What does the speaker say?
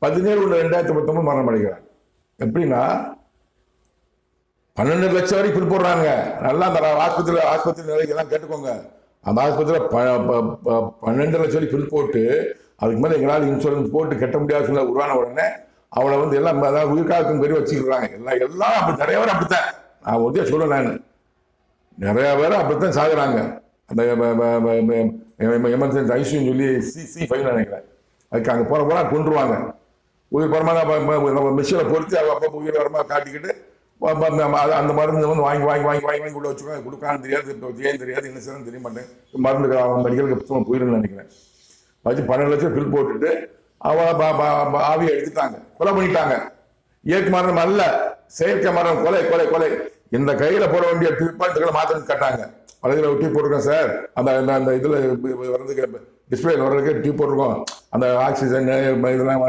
17/1/2019 மரணம் அடைகிறார். எப்படின்னா 12 லட்சம் வரைக்கும் பில் போடுறாங்க. நல்லா அந்த ஆஸ்பத்திரி நிலைக்கெல்லாம் கேட்டுக்கோங்க. அந்த ஆஸ்பத்திரியில் 12 லட்சம் வரைக்கும் பில் போட்டு அதுக்கு மேலே எங்களால் இன்சூரன்ஸ் போட்டு கட்ட முடியாத சொல்ல உருவான உடனே அவளை வந்து எல்லாம் அதாவது உயிர்காக்கும் பெரிய வச்சுக்கிறாங்க. எல்லாம் அப்படி நிறைய பேர் அப்படித்தான். நான் ஒருத்தே சொல்லுவேன், நான் நிறைய பேர் அப்படித்தான் சாகுறாங்க. அந்த எமர்ஜென்சி ஐசியூன்னு சொல்லி C5 நினைக்கிறேன். அதுக்கு அங்கே போனா கொண்டுருவாங்க. உயிர் பரமாக மிஷினை பொறுத்து அப்பப்போ உயிர் வரமாக காட்டிக்கிட்டு அந்த மருந்து வந்து வாங்கி உள்ள வச்சுக்கோங்க. கொடுக்கான்னு தெரியாது, ஏன் தெரியாது, என்ன செய்யணும் தெரிய மாட்டேன். மருந்து மெடிக்கலுக்கு புத்தகம் போயிருன்னு நினைக்கிறேன். வச்சு 12 லட்சம் பில் போட்டுட்டு அவளை ஆவியை எடுத்துட்டாங்க, கொலை பண்ணிட்டாங்க. இயற்கை மரணம் அல்ல, செயற்கை மரணம், கொலை கொலை கொலை. இந்த கையில போட வேண்டிய டியூப்பாய்களை மாத்திரம் கட்டாங்க. பழைய ஒரு டியூப் போட்டிருக்கோம் சார், அந்த இதுல வர்றதுக்கு டிஸ்பிளே வர்றதுக்கு டியூப் போட்டிருக்கோம். அந்த ஆக்சிஜன் இதெல்லாம்